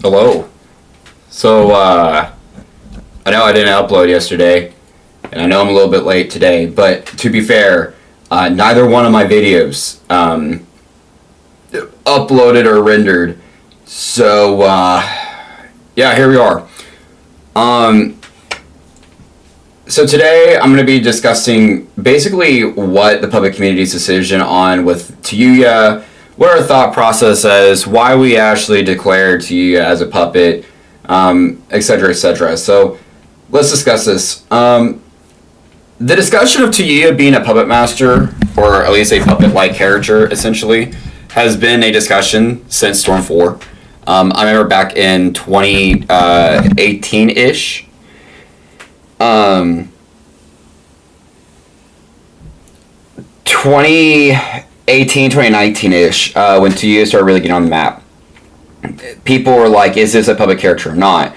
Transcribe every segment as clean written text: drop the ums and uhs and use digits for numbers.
Hello. So, I know I didn't upload yesterday, and I know I'm a little bit late today, but to be fair, neither one of my videos uploaded or rendered. So, yeah, here we are. Um, so today I'm going to be discussing basically what the public community's decision on with Tayuya, what our thought process is, why we actually declared Tayuya as a puppet, etc., etc. So let's discuss this. The discussion of Tayuya being a puppet master, or at least a puppet-like character, essentially, has been a discussion since Storm 4. I remember back in 2018-ish. 2018, 2019-ish, when Tayuya started really getting on the map. People were like, is this a public character or not?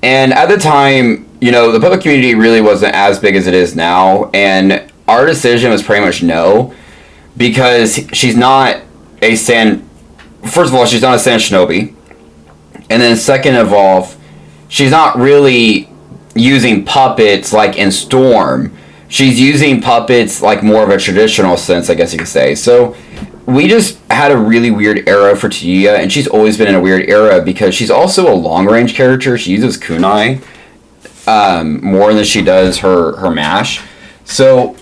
And at the time, the public community really wasn't as big as it is now, and our decision was pretty much no, because she's not a Sand... First of all, she's not a Sand Shinobi, and then second of all, she's not really using puppets like in Storm. She's using puppets like more of a traditional sense, I guess you could say. So we just had a really weird era for Tayuya, and she's always been in a weird era because she's also a long-range character. She uses kunai more than she does her mash. So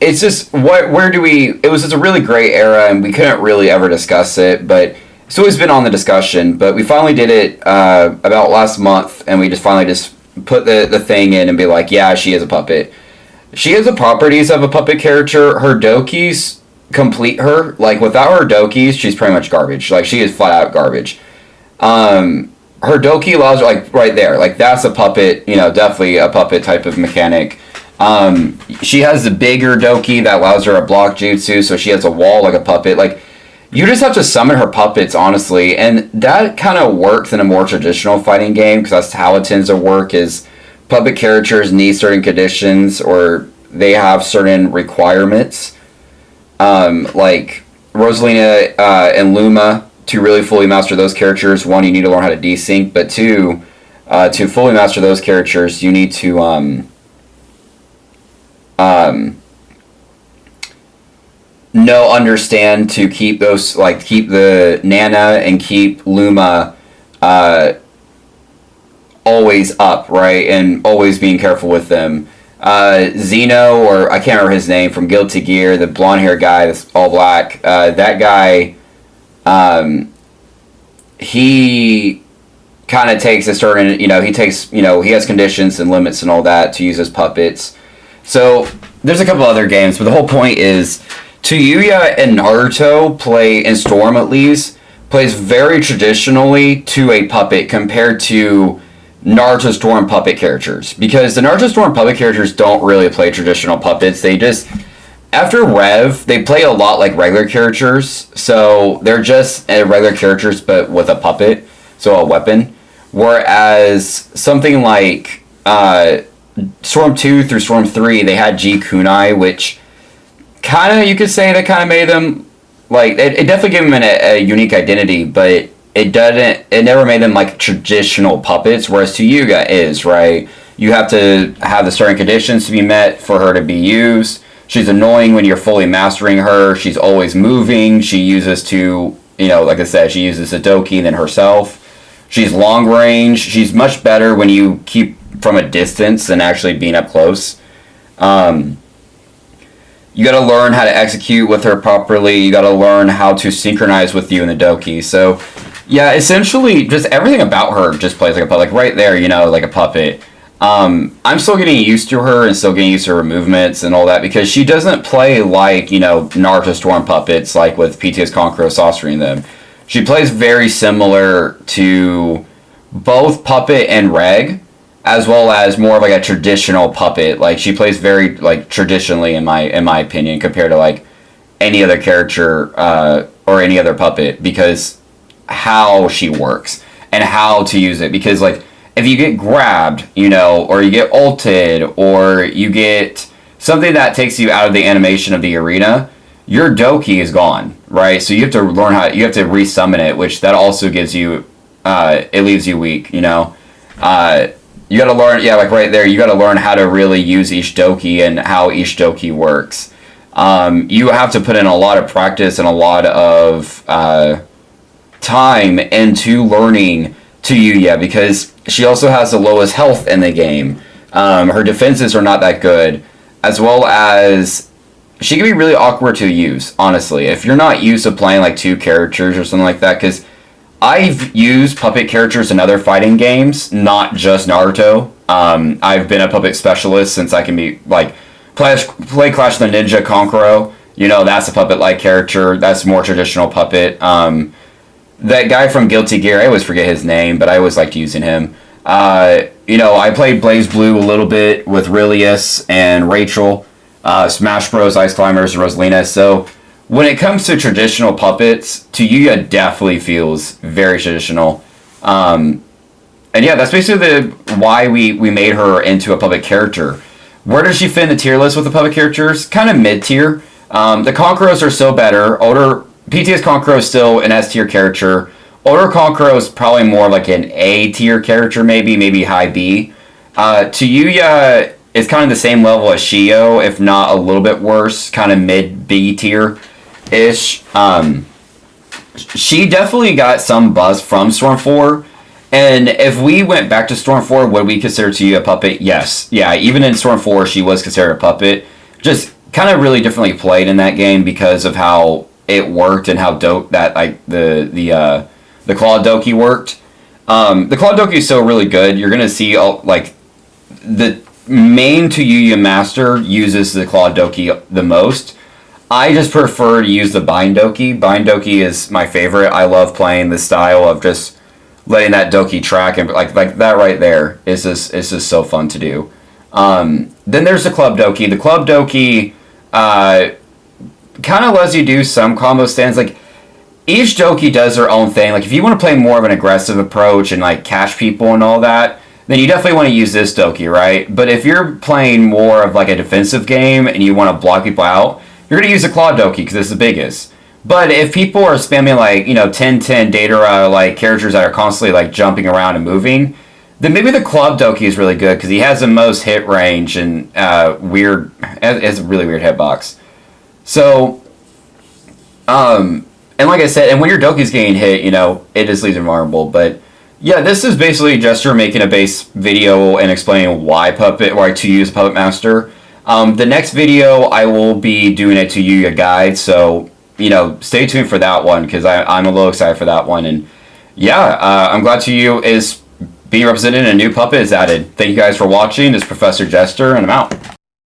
it's just, it was just a really great era, and we couldn't really ever discuss it, but it's always been on the discussion. But we finally did it about last month, and we just finally just put the thing in and be like, yeah, she is a puppet. She has the properties of a puppet character. Her dokis complete her. Like, without her dokis, she's pretty much garbage. Like, she is flat out garbage. Her doki allows her, like, right there. Like, that's a puppet, definitely a puppet type of mechanic. She has the bigger doki that allows her a block jutsu, so she has a wall like a puppet. Like, you just have to summon her puppets, honestly. And that kind of works in a more traditional fighting game, because that's how it tends to work, is puppet characters need certain conditions, or they have certain requirements. Like Rosalina and Luma, to really fully master those characters, one, you need to learn how to desync, but two, to fully master those characters, you need to understand to keep those, like, keep the Nana and keep Luma always up, right, and always being careful with them. Zeno, or I can't remember his name, from Guilty Gear, the blonde hair guy that's all black, that guy, he kind of takes a certain, he has conditions and limits and all that to use his puppets. So there's a couple other games, but the whole point is Tayuya and Naruto play, in Storm at least, plays very traditionally to a puppet compared to Naruto Storm puppet characters, because the Naruto Storm puppet characters don't really play traditional puppets. They just, after Rev, they play a lot like regular characters, so they're just regular characters but with a puppet, so a weapon. Whereas something like Storm 2 through Storm 3, they had G Kunai, which kind of, you could say, that kind of made them, like, it definitely gave them a unique identity, but it never made them like traditional puppets, whereas Tayuya is, right? You have to have the certain conditions to be met for her to be used. She's annoying when you're fully mastering her. She's always moving. She uses like I said, she uses a doki than herself. She's long range. She's much better when you keep from a distance than actually being up close. You got to learn how to execute with her properly. You got to learn how to synchronize with you in the doki. So yeah, essentially, just everything about her just plays like a puppet. Like, right there, like a puppet. I'm still getting used to her and still getting used to her movements and all that, because she doesn't play like, Naruto Storm puppets, like with PTS Conqueror, Sasori and them. She plays very similar to both puppet and reg, as well as more of like a traditional puppet. Like, she plays very, like, traditionally, in my opinion, compared to like any other character or any other puppet, because how she works and how to use it. Because, like, if you get grabbed, or you get ulted, or you get something that takes you out of the animation of the arena, your doki is gone, right? So you have to learn you have to resummon it, which that also gives you it leaves you weak. You know, you got to learn. Yeah, like right there, you got to learn how to really use each Doki and how each Doki works. You have to put in a lot of practice and a lot of time into learning Tayuya because she also has the lowest health in the game. Her defenses are not that good, as well as she can be really awkward to use, honestly. If you're not used to playing like two characters or something like that, because I've used puppet characters in other fighting games, not just Naruto. I've been a puppet specialist since I can be like play Clash of the Ninja Conqueror. You know, that's a puppet-like character. That's more traditional puppet. That guy from Guilty Gear, I always forget his name, but I always liked using him. You know, I played Blaze Blue a little bit with Rillius and Rachel, Smash Bros, Ice Climbers, Rosalina. So when it comes to traditional puppets, Tayuya definitely feels very traditional. And yeah, that's basically why we made her into a puppet character. Where does she fit in the tier list with the puppet characters? Kind of mid-tier. The Conquerors are still better. Older PTS Conqueror is still an S-tier character. Older Conqueror is probably more like an A-tier character, maybe high B. Tayuya is kind of the same level as Shio, if not a little bit worse, kind of mid-B tier-ish. She definitely got some buzz from Storm 4. And if we went back to Storm 4, would we consider Tayuya a puppet? Yes. Yeah, even in Storm 4, she was considered a puppet. Just kind of really differently played in that game because of how it worked and how dope that like the Claw Doki worked. The Claw Doki is still really good. You're gonna see like the main Tayuya master uses the Claw Doki the most. I just prefer to use the Bind Doki. Bind Doki is my favorite. I love playing the style of just letting that Doki track and like that right there is just so fun to do. Then there's the Club Doki. The Club Doki kind of lets you do some combo stands. Like each Doki does their own thing. Like if you want to play more of an aggressive approach and like catch people and all that, then you definitely want to use this Doki, right? But if you're playing more of like a defensive game and you want to block people out, you're going to use the Claw Doki because it's the biggest. But if people are spamming like, 10-10 data like characters that are constantly like jumping around and moving, then maybe the Club Doki is really good because he has the most hit range and weird, has a really weird hitbox. So, and like I said, and when your Doki's getting hit, it just leaves invulnerable. But yeah, this is basically just for making a base video and explaining why to use Puppet Master. The next video I will be doing a Tayuya guide, so stay tuned for that one because I'm a little excited for that one. And yeah, I'm glad Tayuya is being represented and a new puppet is added. Thank you guys for watching. This is Professor Jester, and I'm out.